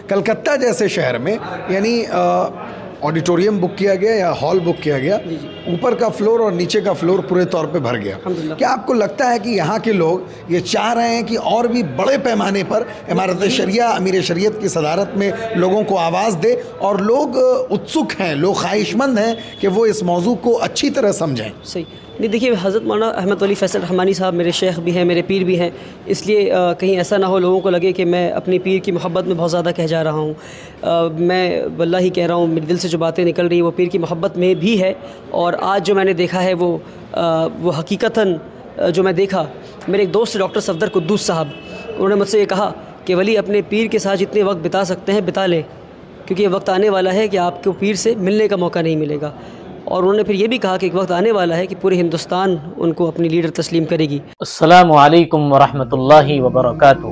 کلکتہ جیسے شہر میں یعنی آڈیٹوریم بک کیا گیا یا ہال بک کیا گیا، اوپر کا فلور اور نیچے کا فلور پورے طور پہ بھر گیا۔ کیا آپ کو لگتا ہے کہ یہاں کے لوگ یہ چاہ رہے ہیں کہ اور بھی بڑے پیمانے پر امارت شریعہ امیر شریعت کی صدارت میں لوگوں کو آواز دے، اور لوگ اتسک ہیں، لوگ خواہش مند ہیں کہ وہ اس موضوع کو اچھی طرح سمجھیں؟ صحیح نہیں، دیکھیے حضرت مولانا احمد ولی فیصل رحمانی صاحب میرے شیخ بھی ہیں، میرے پیر بھی ہیں، اس لیے کہیں ایسا نہ ہو لوگوں کو لگے کہ میں اپنی پیر کی محبت میں بہت زیادہ کہہ جا رہا ہوں۔ میں واللہ ہی کہہ رہا ہوں، میرے دل سے جو باتیں نکل رہی ہیں وہ پیر کی محبت میں بھی ہے، اور آج جو میں نے دیکھا ہے وہ حقیقتاً جو میں دیکھا، میرے ایک دوست ڈاکٹر صفدر قدوس صاحب، انہوں نے مجھ سے یہ کہا کہ ولی اپنے پیر کے ساتھ جتنے وقت بتا سکتے ہیں بتا لیں، کیونکہ یہ وقت آنے والا ہے کہ آپ کو پیر سے ملنے کا موقع نہیں ملے گا۔ اور انہوں نے پھر یہ بھی کہا کہ ایک وقت آنے والا ہے کہ پورے ہندوستان ان کو اپنی لیڈر تسلیم کرے گی۔ السلام علیکم ورحمۃ اللہ وبرکاتہ۔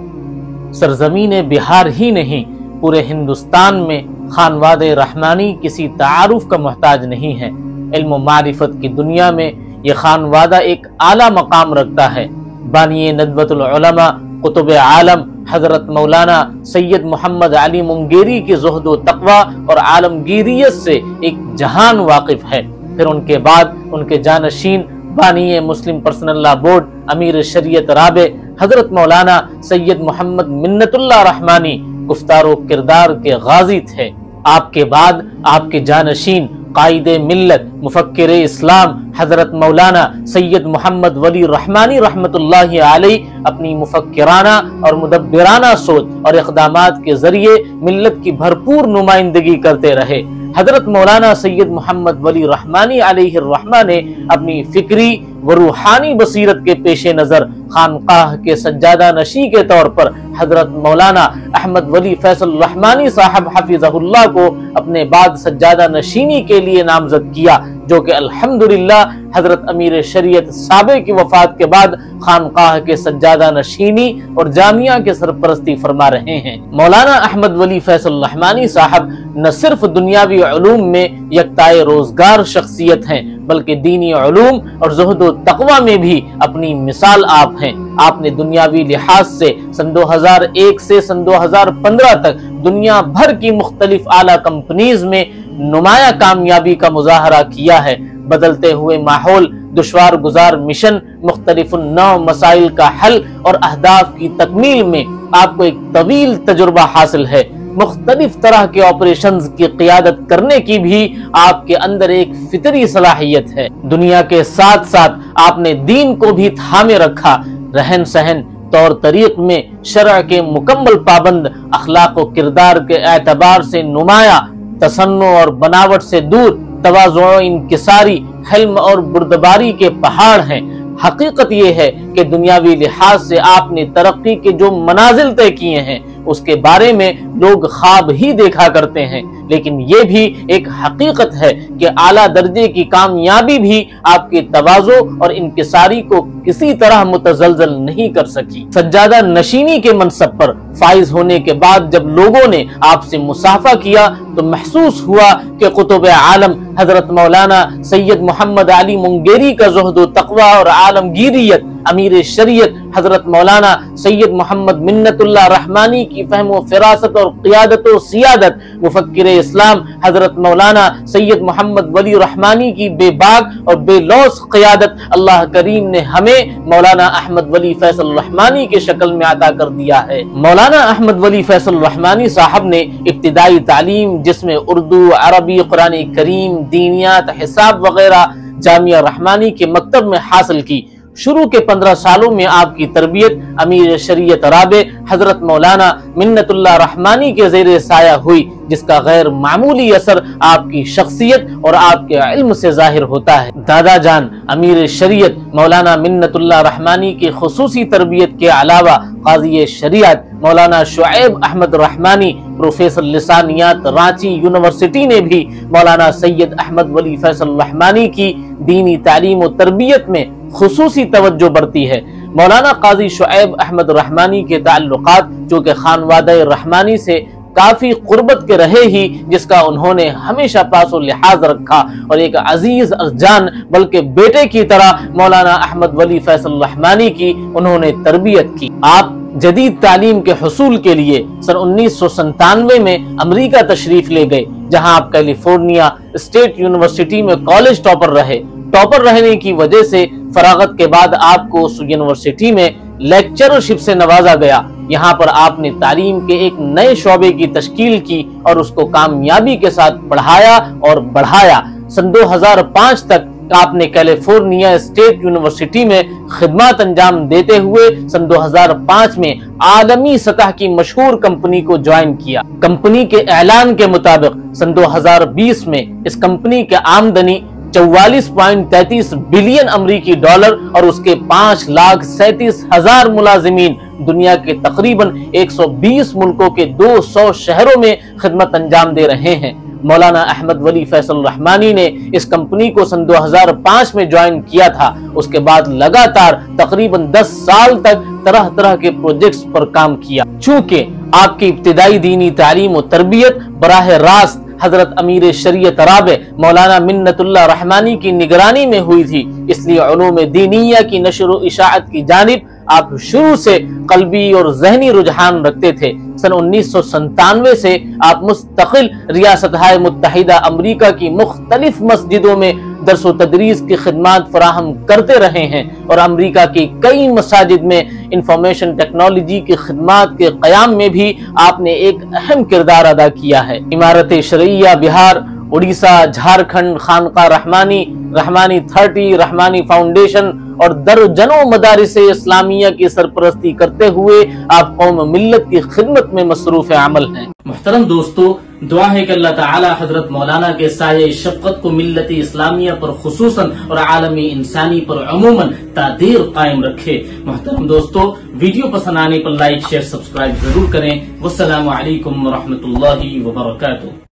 سرزمین بہار ہی نہیں، پورے ہندوستان میں خانواد رحمانی کسی تعارف کا محتاج نہیں ہے۔ علم و معرفت کی دنیا میں یہ خانوادہ ایک اعلیٰ مقام رکھتا ہے۔ بانی ندوۃ العلماء قطب عالم حضرت مولانا سید محمد علی منگیری کے زہد و تقوی اور عالمگیریت سے ایک جہان واقف ہے۔ پھر ان کے بعد ان کے جانشین بانی مسلم پرسنل لا بورڈ امیر شریعت رابع حضرت مولانا سید محمد منت اللہ رحمانی گفتار و کردار کے غازی تھے۔ آپ کے بعد آپ کے جانشین قائد ملت مفکر اسلام حضرت مولانا سید محمد ولی رحمانی رحمت اللہ علیہ اپنی مفکرانہ اور مدبرانہ سوچ اور اقدامات کے ذریعے ملت کی بھرپور نمائندگی کرتے رہے۔ حضرت مولانا سید محمد ولی رحمانی علیہ الرحمہ نے اپنی فکری و روحانی بصیرت کے پیش نظر خانقاہ کے سجادہ نشین کے طور پر حضرت مولانا احمد ولی فیصل رحمانی صاحب حفظہ اللہ کو اپنے بعد سجادہ نشینی کے لیے نامزد کیا، جو کہ الحمدللہ حضرت امیر شریعت سابق کی وفات کے بعد خانقاہ کے سجادہ نشینی اور جامعہ کے سرپرستی فرما رہے ہیں۔ مولانا احمد ولی فیصل رحمانی صاحب نہ صرف دنیاوی علوم میں یکتائے روزگار شخصیت ہیں، بلکہ دینی علوم اور زہد و تقوی میں بھی اپنی مثال آپ ہیں۔ آپ نے دنیاوی لحاظ سے سن 2001 سے سن 2015 تک دنیا بھر کی مختلف اعلیٰ کمپنیز میں نمایاں کامیابی کا مظاہرہ کیا ہے۔ بدلتے ہوئے ماحول، دشوار گزار مشن، مختلف نوع مسائل کا حل اور اہداف کی تکمیل میں آپ کو ایک طویل تجربہ حاصل ہے۔ مختلف طرح کے آپریشنز کی قیادت کرنے کی بھی آپ کے اندر ایک فطری صلاحیت ہے۔ دنیا کے ساتھ ساتھ آپ نے دین کو بھی تھامے رکھا۔ رہن سہن طور طریق میں شرع کے مکمل پابند، اخلاق و کردار کے اعتبار سے نمایاں، تصنع اور بناوٹ سے دور، تواضع و انکساری، حلم اور بردباری کے پہاڑ ہیں۔ حقیقت یہ ہے کہ دنیاوی لحاظ سے آپ نے ترقی کے جو منازل طے کیے ہیں اس کے بارے میں لوگ خواب ہی دیکھا کرتے ہیں، لیکن یہ بھی ایک حقیقت ہے کہ اعلیٰ درجے کی کامیابی بھی آپ کے تواضع اور انکساری کو کسی طرح متزلزل نہیں کر سکی۔ سجادہ نشینی کے منصب پر فائز ہونے کے بعد جب لوگوں نے آپ سے مصافحہ کیا تو محسوس ہوا کہ قطب عالم حضرت مولانا سید محمد علی منگیری کا زہد و تقوی اور عالمگیریت، امیر شریعت حضرت مولانا سید محمد منت اللہ رحمانی کی فہم و فراست اور قیادت و سیادت، مفکر اسلام حضرت مولانا سید محمد ولی رحمانی کی بے باک اور بے لوث قیادت اللہ کریم نے ہمیں مولانا احمد ولی فیصل رحمانی کے شکل میں عطا کر دیا ہے۔ مولانا احمد ولی فیصل رحمانی صاحب نے ابتدائی تعلیم جس میں اردو، عربی، قرآن کریم، دینیات، حساب وغیرہ جامعہ رحمانی کے مکتب میں حاصل کی۔ شروع کے 15 سالوں میں آپ کی تربیت امیر شریعت رابع حضرت مولانا منت اللہ رحمانی کے زیر سایہ ہوئی، جس کا غیر معمولی اثر آپ کی شخصیت اور آپ کے علم سے ظاہر ہوتا ہے۔ دادا جان امیر شریعت مولانا منت اللہ رحمانی کی خصوصی تربیت کے علاوہ قاضی شریعت مولانا شعیب احمد رحمانی پروفیسر لسانیات رانچی یونیورسٹی نے بھی مولانا سید احمد ولی فیصل رحمانی کی دینی تعلیم و تربیت میں خصوصی توجہ برتی ہے۔ مولانا قاضی شعیب احمد رحمانی کے تعلقات جو کہ خانوادہ رحمانی سے کافی قربت کے رہے ہی، جس کا انہوں نے ہمیشہ پاس و لحاظ رکھا اور ایک عزیز جان بلکہ بیٹے کی طرح مولانا احمد ولی فیصل رحمانی کی انہوں نے تربیت کی۔ آپ جدید تعلیم کے حصول کے لیے سن 1997 میں امریکہ تشریف لے گئے، جہاں آپ کیلیفورنیا اسٹیٹ یونیورسٹی میں کالج ٹاپر رہے۔ ٹاپر رہنے کی وجہ سے فراغت کے بعد آپ کو اس یونیورسٹی میں لیکچرشپ سے نوازا گیا۔ یہاں پر آپ نے تعلیم کے ایک نئے شعبے کی تشکیل کی اور اس کو کامیابی کے ساتھ پڑھایا اور بڑھایا۔ سن 2005 تک آپ نے کیلیفورنیا اسٹیٹ یونیورسٹی میں خدمات انجام دیتے ہوئے سن 2005 میں عالمی سطح کی مشہور کمپنی کو جوائن کیا۔ کمپنی کے اعلان کے مطابق سن 2020 میں اس کمپنی کے آمدنی 44.33 بلین امریکی ڈالر اور اس کے 5,37,000 ملازمین دنیا کے تقریباً 120 ملکوں کے 200 شہروں میں خدمت انجام دے رہے ہیں۔ مولانا احمد ولی فیصل رحمانی نے اس کمپنی کو سن 2005 میں جوائن کیا تھا۔ اس کے بعد لگاتار تقریباً 10 سال تک طرح طرح کے پروجیکٹس پر کام کیا۔ چونکہ آپ کی ابتدائی دینی تعلیم و تربیت براہ راست حضرت امیر شریعت رابع مولانا منت اللہ رحمانی کی نگرانی میں ہوئی تھی، اس لیے علوم دینیہ کی نشر و اشاعت کی جانب آپ شروع سے قلبی اور ذہنی رجحان رکھتے تھے۔ سن 1997 سے آپ مستقل ریاستہائے متحدہ امریکہ کی مختلف مسجدوں میں درس و تدریس کی خدمات فراہم کرتے رہے ہیں اور امریکہ کی کئی مساجد میں انفارمیشن ٹیکنالوجی کی خدمات کے قیام میں بھی آپ نے ایک اہم کردار ادا کیا ہے۔ امارت شرعیہ بہار، اڑیسہ، جھارکھنڈ، خانقاہ رحمانی، رحمانی 30، رحمانی فاؤنڈیشن اور درجنوں مدارس اسلامیہ کی سرپرستی کرتے ہوئے آپ قوم ملت کی خدمت میں مصروف عمل ہیں۔ محترم دوستو، دعا ہے کہ اللہ تعالی حضرت مولانا کے سایہ شفقت کو ملت اسلامیہ پر خصوصاً اور عالمی انسانی پر عموماً تا دیر قائم رکھے۔ محترم دوستو، ویڈیو پسند آنے پر لائک، شیئر، سبسکرائب ضرور کریں۔ والسلام علیکم ورحمۃ اللہ وبرکاتہ۔